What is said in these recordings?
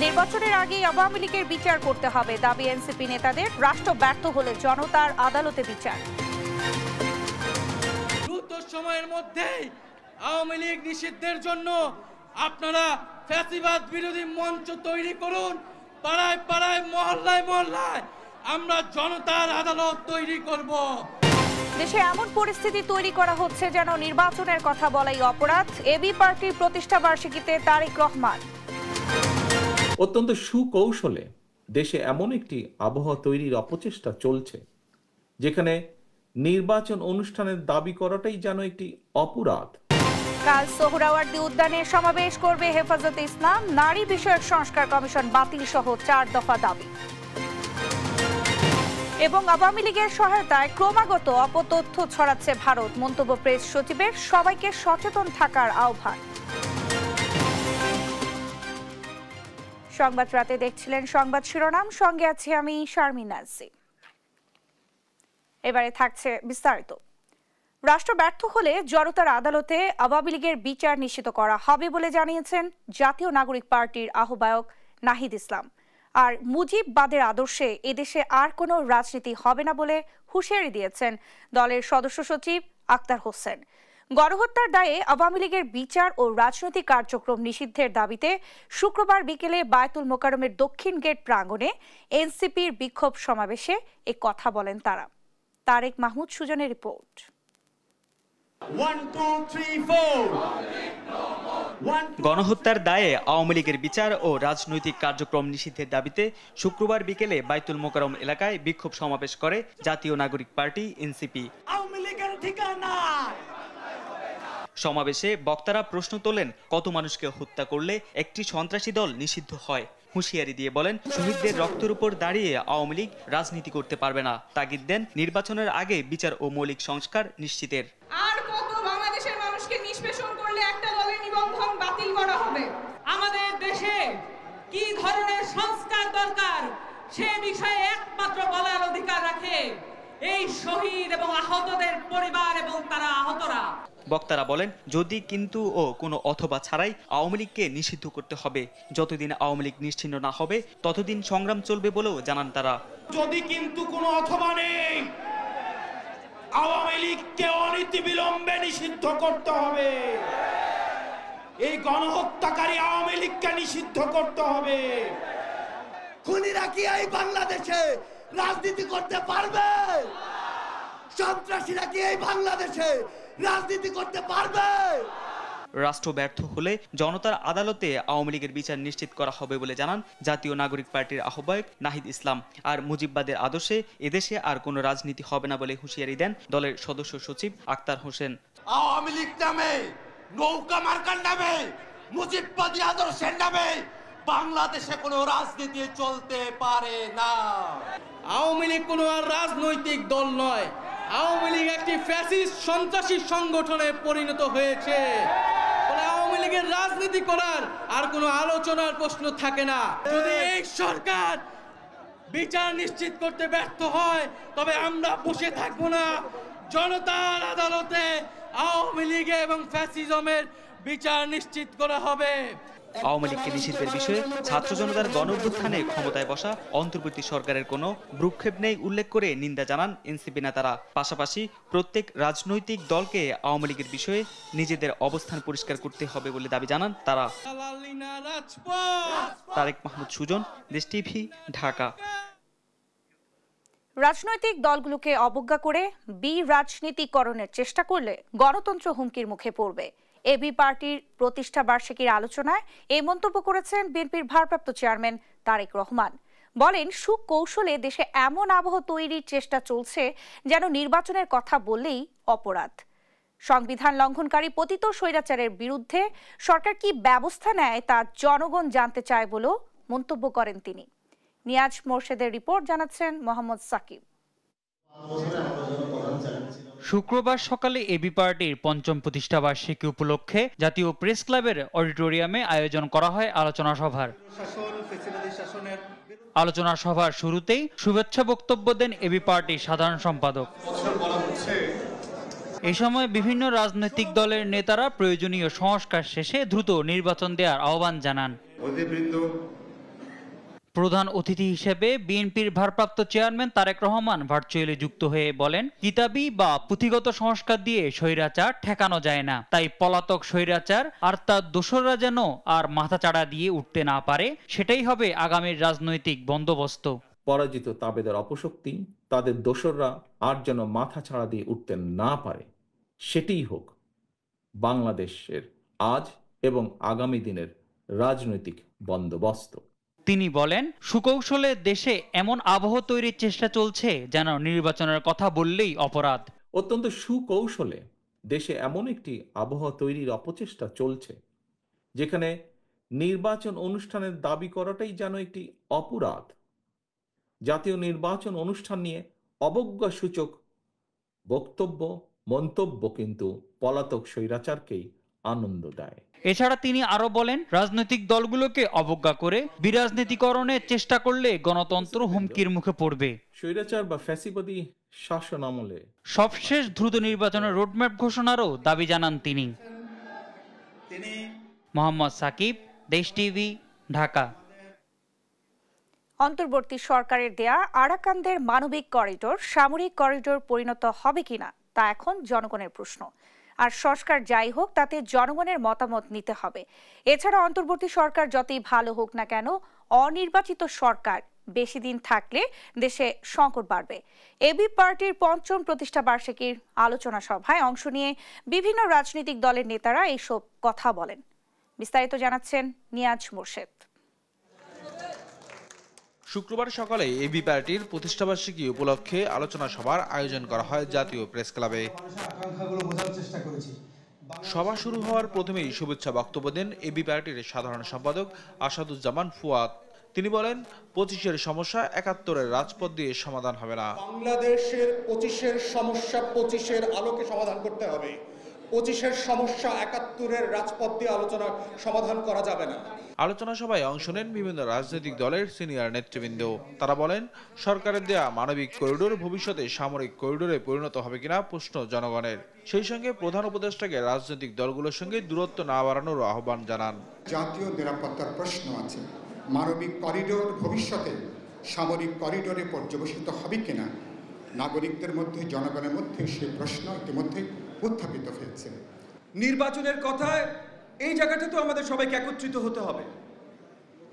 নির্বাচনের আগে আওয়ামী লীগের বিচার করতে হবে দাবি এনসিপি নেতাদের। রাষ্ট্র ব্যর্থ হলে জনতার আদালতে বিচার। দ্রুত সময়ের মধ্যেই আওয়ামী লীগ নিষিদ্ধের জন্য আপনারা ফ্যাসিবাদ বিরোধী মঞ্চ তৈরি করুন। পাড়ায় পাড়ায়, মহল্লায় মহল্লায় আমরা জনতার আদালত তৈরি করব। দেশে এমন পরিস্থিতি তৈরি করা হচ্ছে যেন নির্বাচনের কথা বলাই অপরাধ। এবি পার্টির প্রতিষ্ঠা বার্ষিকীতে তারেক রহমান। অত্যন্ত সুকৌশলে দেশে এমন একটি আবহাওয়া তৈরির অপচেষ্টা চলছে যেখানে নির্বাচন অনুষ্ঠানের দাবি করাটাই যেন একটি অপরাধ। কাল সোহরাওয়ার্দী উদ্যানে সমাবেশ করবে হেফাজতে ইসলাম। নারী বিষয়ক সংস্কার কমিশন বাতিল সহ 4 দফা দাবি। এবং আওয়ামী লীগের সহায়তায় ক্রমাগত অপতথ্য ছড়াচ্ছে ভারত। মন্তব্য প্রেস সচিবের। সবাইকে সচেতন থাকার আহ্বান। সংবাদ রাতে দেখছিলেন সংবাদ শিরোনাম, সঙ্গে আছি আমি শারমিন নাজি। এবারে থাকছে বিস্তারিত। রাষ্ট্র ব্যর্থ হলে জনতার আদালতে আওয়ামী লীগের বিচার নিশ্চিত করা হবে বলে জানিয়েছেন জাতীয় নাগরিক পার্টির আহ্বায়ক নাহিদ ইসলাম। আর মুজিববাদের আদর্শে এদেশে আর কোনো রাজনীতি হবে না বলে হুঁশিয়ারি দিয়েছেন দলের সদস্য সচিব আক্তার হোসেন। গণহত্যার দায়ে আওয়ামী লীগের বিচার ও রাজনৈতিক কার্যক্রম নিষিদ্ধের দাবিতে শুক্রবার বিকেলে বায়তুল মোকাররমের দক্ষিণ গেট প্রাঙ্গণে এনসিপির বিক্ষোভ সমাবেশে এ কথা বলেন তারা। তারেক মাহমুদ সুজনের রিপোর্ট। গণহত্যার দায়ে আওয়ামী লীগের বিচার ও রাজনৈতিক কার্যক্রম নিষিদ্ধের দাবিতে শুক্রবার বিকেলে বায়তুল মোকাররম এলাকায় বিক্ষোভ সমাবেশ করে জাতীয় নাগরিক পার্টি এনসিপি। সমাবেশে বক্তারা প্রশ্ন তোলেন, কত মানুষকে হত্যা করলে একটি সন্ত্রাসী দল নিষিদ্ধ হয়? হুঁশিয়ারি দিয়ে বলেন, শহীদদের রক্তের উপর দাঁড়িয়ে আওয়ামী লীগ রাজনীতি করতে পারবে না। তাগিদ দেন নির্বাচনের আগে বিচার ও মৌলিক সংস্কার নিশ্চিতের। আর কত বাংলাদেশের মানুষকে নিষ্পেষণ করলে একটা দলের নিবন্ধন বাতিল করা হবে? আমাদের দেশে কি ধরনের সংস্কার দরকার সে বিষয়ে একমাত্র বলার অধিকার রাখে এই শহীদ এবং আহতদের পরিবার এবং তারা আহতরা। বক্তারা বলেন, যদি কিন্তু ও কোনো অথবা ছাড়াই আওয়ামী লীগকে নিষিদ্ধ করতে হবে। যতদিন আওয়ামী লীগ নিশ্চিহ্ন না হবে ততদিন সংগ্রাম চলবে বলেও জানান তারা। যদি কিন্তু কোনো অথবা নেই, আওয়ামী লীগকে অনতিবিলম্বে নিষিদ্ধ করতে হবে। এই গণহত্যাকারী আওয়ামী লীগকে নিষিদ্ধ করতে হবে। খুনিরা কি এই বাংলাদেশে রাজনীতি করতে পারবে? সন্ত্রাসীরা কি এই বাংলাদেশে রাজনীতি করতে পারবে? রাষ্ট্র ব্যর্থ হলে জনতার আদালতে আওয়ামী লীগের বিচার নিশ্চিত করা হবে বলে জানান জাতীয় নাগরিক পার্টির আহ্বায়ক নাহিদ ইসলাম। আর মুজিববাদের আদর্শে এদেশে আর কোনো রাজনীতি হবে না বলে হুঁশিয়ারি দেন দলের সদস্য সচিব আক্তার হোসেন। আওয়ামী লীগ নামে, নৌকা মার্কার নামে, মুজিববাদী আদর্শের নামে বাংলাদেশে কোনো রাজনীতি চলতে পারে না। আওয়ামী লীগ কোনো আর রাজনৈতিক দল নয়। আওয়ামী লীগ একটি ফ্যাসিস্ট সন্ত্রাসী সংগঠনে পরিণত হয়েছে। আওয়ামী লীগের রাজনীতি করার আর কোনো আলোচনার প্রশ্ন থাকে না। যদি এই সরকার বিচার নিশ্চিত করতে ব্যর্থ হয় তবে আমরা বসে থাকবো না। জনতার আদালতে আওয়ামী লীগ এবং ফ্যাসিজমের বিচার নিশ্চিত করা হবে। আওয়ামী লীগকে নিষিদ্ধের বিষয়ে ছাত্র জনতার গণঅভ্যুত্থানে ক্ষমতায় বসা অন্তর্বর্তী সরকারের কোনো ভ্রুক্ষেপ নেই উল্লেখ করে নিন্দা জানান এনসিপি নেতারা। পাশাপাশি প্রত্যেক রাজনৈতিক দলকে আওয়ামী লীগের বিষয়ে নিজেদের অবস্থান পরিষ্কার করতে হবে বলে দাবি জানান তারা। তারেক মাহমুদ সুজন, দেশ টিভি, ঢাকা। রাজনৈতিক দলগুলোকে অবজ্ঞা করে রাজনীতিকরণের চেষ্টা করলে গণতন্ত্র হুমকির মুখে পড়বে। এবি পার্টির প্রতিষ্ঠা বার্ষিকীর আলোচনায় এই মন্তব্য করেছেন বিএনপির ভারপ্রাপ্ত চেয়ারম্যান তারেক রহমান। বলেন, সুকৌশলে দেশে এমন আবহ তৈরির চেষ্টা চলছে যেন নির্বাচনের কথা বললেই অপরাধ। সংবিধান লঙ্ঘনকারী পতিত স্বৈরাচারের বিরুদ্ধে সরকার কি ব্যবস্থা নেয় তা জনগণ জানতে চায় বলেও মন্তব্য করেন তিনি। নিয়াজ মোর্শেদের রিপোর্ট জানাচ্ছেন মোহাম্মদ সাকিব। শুক্রবার সকালে এবি পার্টির পঞ্চম প্রতিষ্ঠা বার্ষিকী উপলক্ষে জাতীয় প্রেস ক্লাবের অডিটোরিয়ামে আয়োজন করা হয় আলোচনা সভার। আলোচনা সভার শুরুতেই শুভেচ্ছা বক্তব্য দেন এবি পার্টির সাধারণ সম্পাদক। এই সময় বিভিন্ন রাজনৈতিক দলের নেতারা প্রয়োজনীয় সংস্কার শেষে দ্রুত নির্বাচন দেওয়ার আহ্বান জানান। প্রধান অতিথি হিসেবে বিএনপির ভারপ্রাপ্ত চেয়ারম্যান তারেক রহমান ভার্চুয়ালি যুক্ত হয়ে বলেন, কিতাবি বা পুঁথিগত সংস্কার দিয়ে স্বৈরাচার ঠেকানো যায় না, তাই পলাতক স্বৈরাচার আর তার দোসররা যেন আর মাথাচাড়া দিয়ে উঠতে না পারে, সেটাই হবে আগামীর রাজনৈতিক বন্দোবস্ত। পরাজিত তাবেদার অপশক্তি, তাদের দোসররা আর যেন মাথা ছাড়া দিয়ে উঠতে না পারে, সেটিই হোক বাংলাদেশের আজ এবং আগামী দিনের রাজনৈতিক বন্দোবস্ত। তিনি বলেন, সুকৌশলে দেশে এমন আবহ তৈরির চেষ্টা চলছে যেন নির্বাচনের কথা বললেই অপরাধ। অত্যন্ত সুকৌশলে দেশে এমন একটি আবহাওয়া তৈরির অপচেষ্টা চলছে যেখানে নির্বাচন অনুষ্ঠানের দাবি করাটাই যেন একটি অপরাধ। জাতীয় নির্বাচন অনুষ্ঠান নিয়ে অবজ্ঞাসূচক বক্তব্য, মন্তব্য কিন্তু পলাতক স্বৈরাচারকেই আনন্দ দেয়। এছাড়া তিনি আরো বলেন, রাজনৈতিক দলগুলোকে অবজ্ঞা করে বিরাজনীতিকরণের চেষ্টা করলে গণতন্ত্র হুমকির মুখে পড়বে। স্বৈরাচার বা ফ্যাসিবাদী শাসন আমলে সবশেষ দ্রুত নির্বাচনের রোডম্যাপ ঘোষণারও দাবি জানান তিনি। মোহাম্মদ সাকিব, দেশ টিভি, ঢাকা। অন্তর্বর্তী সরকারের দেয়া আরাকানদের মানবিক করিডোর সামরিক করিডোর পরিণত হবে কিনা তা এখন জনগণের প্রশ্ন। আর সংস্কার যাই হোক, তাতে জনগণের মতামত নিতে হবে। এছাড়া অন্তর্বর্তী সরকার যতই ভালো হোক না কেন, অনির্বাচিত সরকার বেশি দিন থাকলে দেশে সংকট বাড়বে। এবি পার্টির ৫ম প্রতিষ্ঠা বার্ষিকীর আলোচনা সভায় অংশ নিয়ে বিভিন্ন রাজনৈতিক দলের নেতারা এইসব কথা বলেন। বিস্তারিত জানাচ্ছেন নিয়াজ মোর্শেদ। শুক্রবার সকালে এবি পার্টির প্রতিষ্ঠাবার্ষিকী উপলক্ষে আলোচনা সভার আয়োজন করা হয় জাতীয় প্রেস ক্লাবে। সভা শুরু হওয়ার প্রথমেই শুভেচ্ছা বক্তব্য দেন এবি পার্টির সাধারণ সম্পাদক আসাদুজ্জামান ফুয়াদ। তিনি বলেন, 25-এর সমস্যা 71-এর রাজপথ দিয়ে সমাধান হবে না। বাংলাদেশের 25-এর সমস্যা 25-এর আলোকে সমাধান করতে হবে। 25-এর সমস্যা 71-এর রাজপথ দিয়ে আলোচনা সমাধান করা যাবে না। আলোচনা সভায় অংশ নেন বিভিন্ন রাজনৈতিক দলের সিনিয়র নেতৃবৃন্দ। তারা বলেন, সরকারের দেয়া মানবিক করিডোর ভবিষ্যতে সামরিক করিডোরে পরিণত হবে কিনা প্রশ্ন জনগণের। সেই সঙ্গে প্রধান উপদেষ্টাকে রাজনৈতিক দলগুলোর সঙ্গে দূরত্ব না বাড়ানোর আহ্বান জানান। জাতীয় নিরাপত্তার প্রশ্ন আছে, মানবিক করিডোর ভবিষ্যতে সামরিক করিডোরে পর্যবেসিত হবে কিনা, নাগরিকদের মধ্যে, জনগণের মধ্যে সেই প্রশ্ন ইতিমধ্যে উত্থাপিত হয়েছে। নির্বাচনের কথায় এই জায়গাটা তো আমাদের সবাইকে একত্রিত হতে হবে।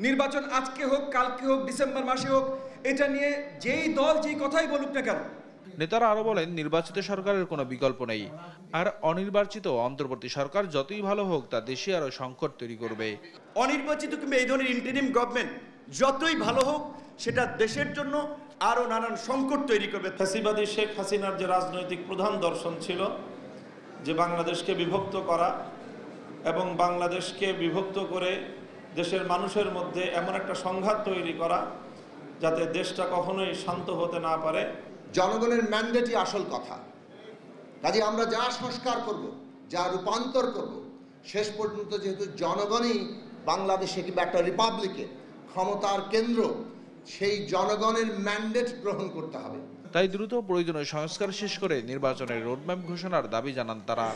নির্বাচন আজকে হোক, কালকে হোক, ডিসেম্বর মাসে হোক, এটা নিয়ে যেই দল যেই কথাই বলুক না কেন। নেতারা আরো বলেন, নির্বাচিত সরকারের কোনো বিকল্প নেই, আর অনির্বাচিত অন্তর্বর্তী সরকার যতই ভালো হোক তা দেশে আরো সংকট তৈরি করবে। অনির্বাচিত কিংবা এই ধরনের ইন্টারিম গভর্নমেন্ট যতই ভালো হোক, সেটা দেশের জন্য আরো নানান সংকট তৈরি করবে। ফ্যাসিবাদী শেখ হাসিনার যে রাজনৈতিক প্রধান দর্শন ছিল, যে বাংলাদেশকে বিভক্ত করা এবং বাংলাদেশকে বিভক্ত করে দেশের মানুষের মধ্যে এমন একটা সংঘাত তৈরি করা যাতে দেশটা কখনোই শান্ত হতে না পারে। জনগণের ম্যান্ডেটই আসল কথা। কাজে আমরা যা সংস্কার করব, যা রূপান্তর করব, শেষ পর্যন্ত যেহেতু জনগণই বাংলাদেশে কিংবা একটা রিপাবলিকে ক্ষমতার কেন্দ্র, সেই জনগণের ম্যান্ডেট গ্রহণ করতে হবে। তাই দ্রুত প্রয়োজনীয় সংস্কার শেষ করে নির্বাচনের রোডম্যাপ ঘোষণার দাবি জানান তারা।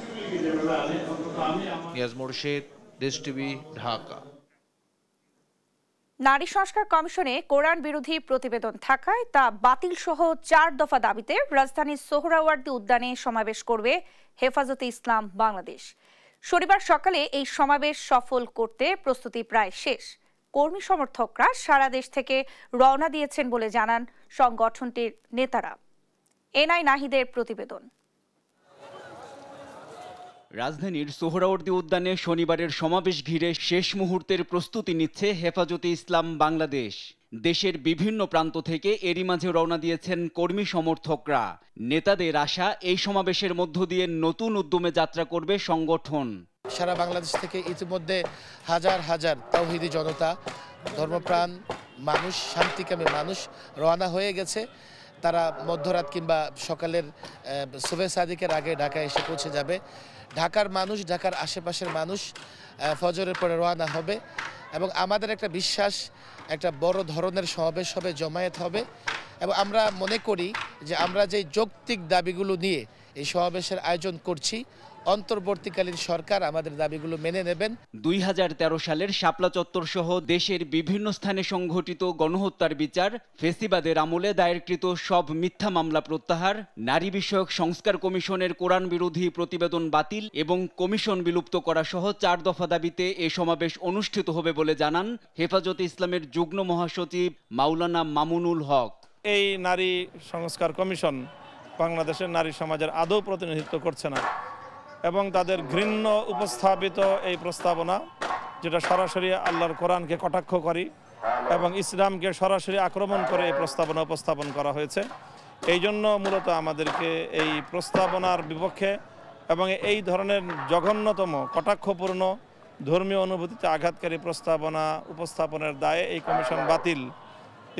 নিয়াজ মোর্শেদ, দেশ টিভি, ঢাকা। নারী সংস্কার কমিশনে কোরআন বিরোধী প্রতিবেদন থাকায় তা বাতিল সহ 4 দফা দাবিতে রাজধানীর সোহরাওয়ার্দী উদ্যানে সমাবেশ করবে হেফাজতে ইসলাম বাংলাদেশ। শনিবার সকালে এই সমাবেশ সফল করতে প্রস্তুতি প্রায় শেষ। কর্মী সমর্থকরা সারা দেশ থেকে রওনা দিয়েছেন বলে জানান সংগঠনটির নেতারা। এনআই নাহিদের প্রতিবেদন। রাজধানীর সোহরাওয়ার্দী উদ্যানে শনিবারের সমাবেশ ঘিরে শেষ মুহূর্তের প্রস্তুতি নিচ্ছে হেফাজতে ইসলাম বাংলাদেশ। দেশের বিভিন্ন প্রান্ত থেকে এরই মাঝে রওনা দিয়েছেন কর্মী সমর্থকরা। নেতাদের আশা, এই সমাবেশের মধ্য দিয়ে নতুন উদ্যমে যাত্রা করবে সংগঠন। সারা বাংলাদেশ থেকে ইতিমধ্যে হাজার হাজার তাওহীদি জনতা, ধর্মপ্রাণ মানুষ, শান্তিকামী মানুষ রওনা হয়ে গেছে। তারা মধ্যরাত কিংবা সকালের সুবহে সাদিকের আগে ঢাকায় এসে পৌঁছে যাবে। ঢাকার মানুষ, ঢাকার আশেপাশের মানুষ ফজরের পরে রওনা হবে এবং আমাদের একটা বিশ্বাস, একটা বড় ধরনের সমাবেশ হবে, জমায়েত হবে। এবং আমরা মনে করি যে আমরা যে যৌক্তিক দাবিগুলো নিয়ে এই সমাবেশের আয়োজন করছি, অন্তর্বর্তীকালীন সরকার আমাদের দাবিগুলো মেনে নেবেন। 2013 সালের শাপলা চত্বর সহ দেশের বিভিন্ন স্থানে সংঘটিত গণহত্যার বিচার, ফেসিবাদের আমলে দায়েরকৃত সব মিথ্যা মামলা প্রত্যাহার, নারী বিষয়ক সংস্কার কমিশনের কোরআন বিরোধী প্রতিবেদন বাতিল এবং কমিশন বিলুপ্ত করা সহ 4 দফা দাবিতে এ সমাবেশ অনুষ্ঠিত হবে বলে জানান হেফাজতে ইসলামের যুগ্ম মহাসচিব মাওলানা মামুনুল হক। এই নারী সংস্কার কমিশন বাংলাদেশের নারী সমাজের আদৌ প্রতিনিধিত্ব করছে না এবং তাদের ঘৃণ্য উপস্থাপিত এই প্রস্তাবনা, যেটা সরাসরি আল্লাহর কোরআনকে কটাক্ষ করি এবং ইসলামকে সরাসরি আক্রমণ করে এই প্রস্তাবনা উপস্থাপন করা হয়েছে। এই জন্য মূলত আমাদেরকে এই প্রস্তাবনার বিপক্ষে এবং এই ধরনের জঘন্যতম কটাক্ষপূর্ণ ধর্মীয় অনুভূতিতে আঘাতকারী প্রস্তাবনা উপস্থাপনের দায়ে এই কমিশন বাতিল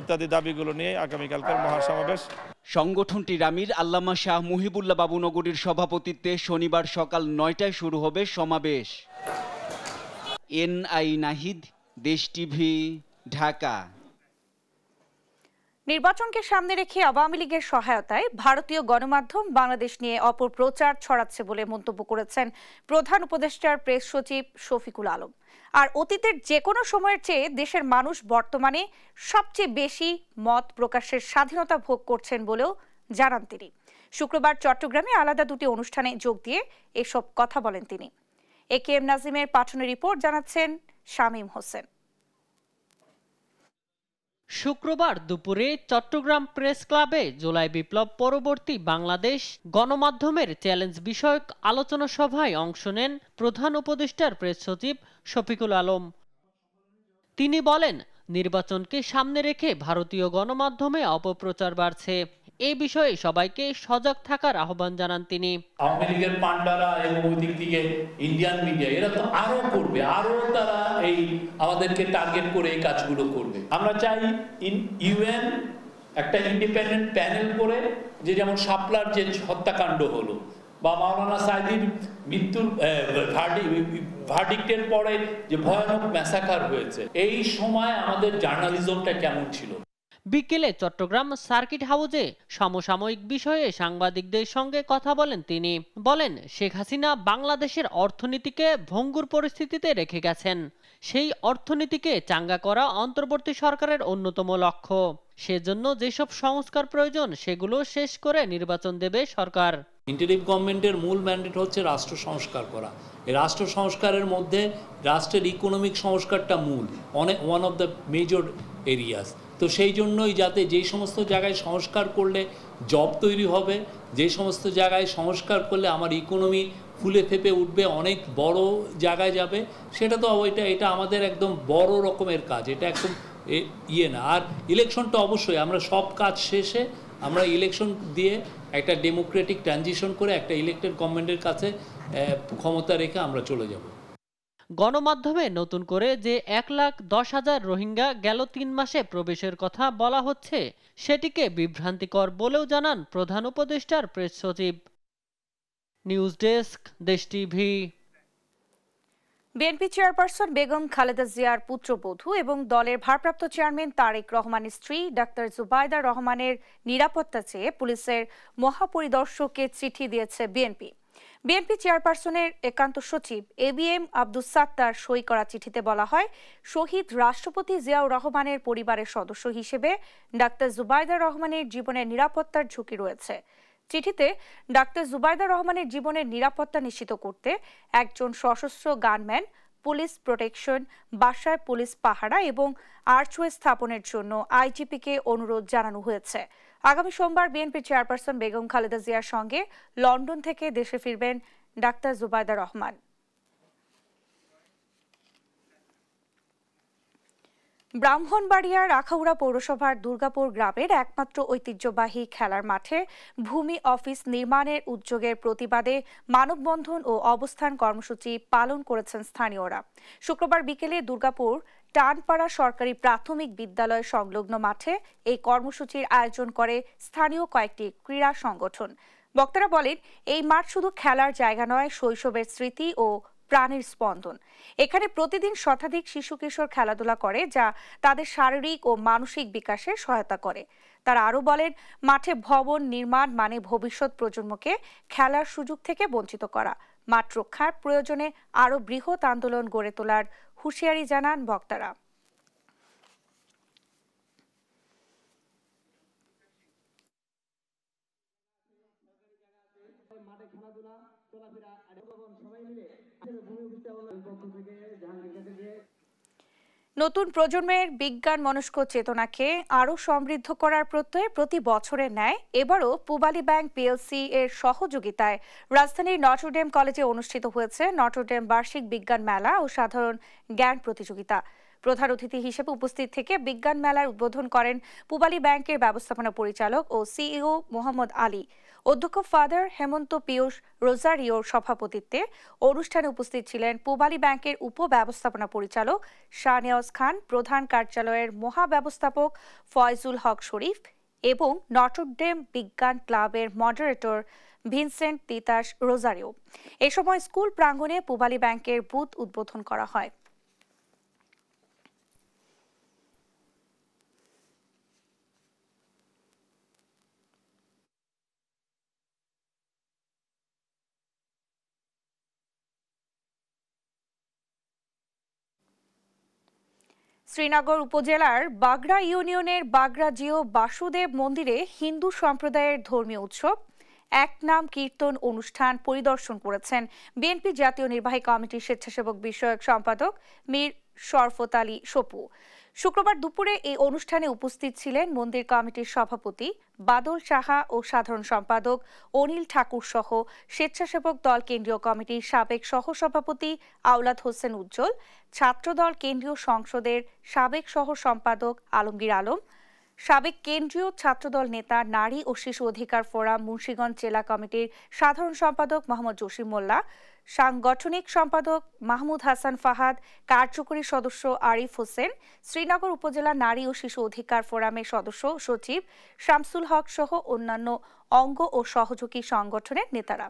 ইত্যাদি দাবিগুলো নিয়ে আগামীকালকের মহাসমাবেশ। সংগঠনটির আমির আল্লামা শাহ মুহিবুল্লাহ বাবুনগরীর সভাপতিত্বে শনিবার সকাল 9টায় শুরু হবে সমাবেশ। NI নাহিদ, দেশ টিভি, ঢাকা। নির্বাচনকে সামনে রেখে আওয়ামী লীগের সহায়তায় ভারতীয় গণমাধ্যম বাংলাদেশ নিয়ে অপপ্রচার ছড়াচ্ছে বলে মন্তব্য করেছেন প্রধান উপদেষ্টার প্রেস সচিব শফিকুল আলম। আর অতীতের যে কোনো সময়ের চেয়ে দেশের মানুষ বর্তমানে সবচেয়ে বেশি মত প্রকাশের স্বাধীনতা ভোগ করছেন বলেও জানান তিনি। শুক্রবার চট্টগ্রামে আলাদা দুটি অনুষ্ঠানে যোগ দিয়ে এসব কথা বলেন তিনি। AKM নাজিমের পাঠানো রিপোর্ট জানাচ্ছেন শামীম হোসেন। শুক্রবার দুপুরে চট্টগ্রাম প্রেস ক্লাবে জুলাই বিপ্লব পরবর্তী বাংলাদেশ গণমাধ্যমের চ্যালেঞ্জ বিষয়ক আলোচনা সভায় অংশ নেন প্রধান উপদেষ্টার প্রেস সচিব শফিকুল আলম। তিনি বলেন, নির্বাচনকে সামনে রেখে ভারতীয় গণমাধ্যমে অপপ্রচার বাড়ছে। এই বিষয়ে সবাইকে সজাগ থাকার আহ্বান জানান তিনি। আওয়ামী লীগের পান্ডারা এবং ওই দিক থেকে ইন্ডিয়ান মিডিয়া এরা তো আরো করবে, আরো তারা এই আমাদেরকে টার্গেট করে এই কাজগুলো করবে। আমরা চাই UN একটা ইন্ডিপেন্ডেন্ট প্যানেল করে, যে যেমন শাপলার যে হত্যাকাণ্ড হলো বা মাওলানা সাইদির মৃত্যুর ভার্ডিক্টের পরে যে ভয়ানক ম্যাসাকার হয়েছে, এই সময় আমাদের জার্নালিজমটা কেমন ছিল। বিকেলে চট্টগ্রাম সার্কিট হাউসে সমসাময়িক বিষয়ে সাংবাদিকদের সঙ্গে কথা বলেন তিনি। বলেন, শেখ হাসিনা বাংলাদেশের অর্থনীতিকে ভঙ্গুর পরিস্থিতিতে রেখে গেছেন। সেই অর্থনীতিকে চাঙ্গা করা অন্তর্বর্তী সরকারের অন্যতম লক্ষ্য। সেজন্য যেসব সংস্কার প্রয়োজন সেগুলো শেষ করে নির্বাচন দেবে সরকার। ইন্টারিম গভর্নমেন্টের মূল ম্যান্ডেট হচ্ছে রাষ্ট্র সংস্কার করা। এই রাষ্ট্র সংস্কারের মধ্যে রাষ্ট্রের ইকোনমিক সংস্কারটা মূল, one of the major areas. তো সেই জন্যই যাতে যেই সমস্ত জায়গায় সংস্কার করলে জব তৈরি হবে, যে সমস্ত জায়গায় সংস্কার করলে আমার ইকোনমি ফুলে ফেপে উঠবে, অনেক বড় জায়গায় যাবে, সেটা তো এটা আমাদের একদম বড় রকমের কাজ। এটা একদম না। আর ইলেকশনটা অবশ্যই আমরা সব কাজ শেষে আমরা ইলেকশন দিয়ে একটা ডেমোক্রেটিক ট্রানজিশন করে একটা ইলেক্টেড গভর্নমেন্টের কাছে ক্ষমতা রেখে আমরা চলে যাব। গণমাধ্যমে নতুন করে যে 1,10,000 রোহিঙ্গা গেল 3 মাসে প্রবেশের কথা বলা হচ্ছে, সেটিকে বিভ্রান্তিকর বলেও জানান প্রধান উপদেষ্টার প্রেস সচিব। নিউজ ডেস্ক, দেশ TV. BNP chairperson Begum Khaleda জিয়ার পুত্রবধূ এবং দলের ভারপ্রাপ্ত চেয়ারম্যান তারেক রহমানের স্ত্রী ডাক্তার জুবাইদা রহমানের নিরাপত্তা চেয়ে পুলিশের মহাপরিদর্শককে চিঠি দিয়েছে বিএনপি। বিএনপি চেয়ারপারসনের একান্ত সচিব ABM আব্দুস সাত্তার সই করা চিঠিতে বলা হয়, শহীদ রাষ্ট্রপতি জিয়াউর রহমানের পরিবারের সদস্য হিসেবে ডাক্তার জুবাইদা রহমানের জীবনের নিরাপত্তার ঝুঁকি রয়েছে। চিঠিতে ডাক্তার জুবাইদা রহমানের জীবনের নিরাপত্তা নিশ্চিত করতে একজন সশস্ত্র গানম্যান, পুলিশ প্রোটেকশন, বাসায় পুলিশ পাহারা এবং আর্চওয়ে স্থাপনের জন্য IGP-কে অনুরোধ জানানো হয়েছে। আগামী সোমবার বিএনপি চেয়ারপারসন বেগম খালেদা জিয়ার সঙ্গে লন্ডন থেকে দেশে ফিরবেন ডাক্তার জুবাইদা রহমান। ব্রাহ্মণবাড়িয়ার আখাউড়া পৌরসভার দুর্গাপুর গ্রামের একমাত্র ঐতিহ্যবাহী খেলার মাঠে ভূমি অফিস নির্মাণের উদ্যোগের প্রতিবাদে মানববন্ধন ও অবস্থান কর্মসূচি পালন করেছেন স্থানীয়রা। শুক্রবার বিকেলে দুর্গাপুর টানপাড়া সরকারি প্রাথমিক বিদ্যালয় সংলগ্ন মাঠে এই কর্মসূচির আয়োজন করে স্থানীয় কয়েকটি ক্রীড়া সংগঠন। বক্তারা বলেন, এই মাঠ শুধু খেলার জায়গা নয়, শৈশবের স্মৃতি ও প্রাণের স্পন্দন। এখানে প্রতিদিন শতাধিক শিশু কিশোর খেলাধুলা করে, যা তাদের শারীরিক ও মানসিক বিকাশে সহায়তা করে। তারা আরও বলেন, মাঠে ভবন নির্মাণ মানে ভবিষ্যৎ প্রজন্মকে খেলার সুযোগ থেকে বঞ্চিত করা। মাঠ রক্ষার প্রয়োজনে আরও বৃহৎ আন্দোলন গড়ে তোলার হুঁশিয়ারি জানান বক্তারা। নতুন প্রজন্মের বিজ্ঞান মনস্ক চেতনাকে আরও সমৃদ্ধ করার প্রত্যয়ে প্রতি বছরের ন্যায় এবারও পূবালী ব্যাংক পিএলসি এর সহযোগিতায় রাজধানীর নটরডেম কলেজে অনুষ্ঠিত হয়েছে নটরডেম বার্ষিক বিজ্ঞান মেলা ও সাধারণ জ্ঞান প্রতিযোগিতা। প্রধান অতিথি হিসেবে উপস্থিত থেকে বিজ্ঞান মেলার উদ্বোধন করেন পূবালী ব্যাংকের ব্যবস্থাপনা পরিচালক ও সিইও মোহাম্মদ আলী। অধ্যক্ষ ফাদার হেমন্ত পীয়ূষ রোজারিওর সভাপতিত্বে অনুষ্ঠানে উপস্থিত ছিলেন পূবালী ব্যাংকের উপব্যবস্থাপনা পরিচালক শাহনেওয়াজ খান, প্রধান কার্যালয়ের মহাব্যবস্থাপক ফয়জুল হক শরীফ এবং নটরডেম বিজ্ঞান ক্লাবের মডারেটর ভিনসেন্ট তিতাস রোজারিও। এ সময় স্কুল প্রাঙ্গণে পূবালী ব্যাংকের বুথ উদ্বোধন করা হয়। শ্রীনগর উপজেলার বাগড়া ইউনিয়নের বাগড়া জিও বাসুদেব মন্দিরে হিন্দু সম্প্রদায়ের ধর্মীয় উৎসব এক নাম কীর্তন অনুষ্ঠান পরিদর্শন করেছেন বিএনপি জাতীয় নির্বাহী কমিটির স্বেচ্ছাসেবক বিষয়ক সম্পাদক মীর শরফত আলী সপু। শুক্রবার দুপুরে এই অনুষ্ঠানে উপস্থিত ছিলেন মন্দির কমিটির সভাপতি বাদল সাহা ও সাধারণ সম্পাদক অনিল ঠাকুর সহ স্বেচ্ছাসেবক দল কেন্দ্রীয় কমিটির সাবেক সহসভাপতি আওলাদ হোসেন উজ্জ্বল, ছাত্রদল কেন্দ্রীয় সংসদের সাবেক সহ সম্পাদক আলমগীর আলম, সাবেক কেন্দ্রীয় ছাত্রদল নেতা নারী ও শিশু অধিকার ফোরাম মুন্সিগঞ্জ জেলা কমিটির সাধারণ সম্পাদক মোহাম্মদ জসিম মোল্লা, সাংগঠনিক সম্পাদক মাহমুদ হাসান ফাহাদ, কার্যকরী সদস্য আরিফ হোসেন, শ্রীনগর উপজেলা নারী ও শিশু অধিকার ফোরামের সদস্য সচিব শামসুল হক সহ অন্যান্য অঙ্গ ও সহযোগী সংগঠনের নেতারা।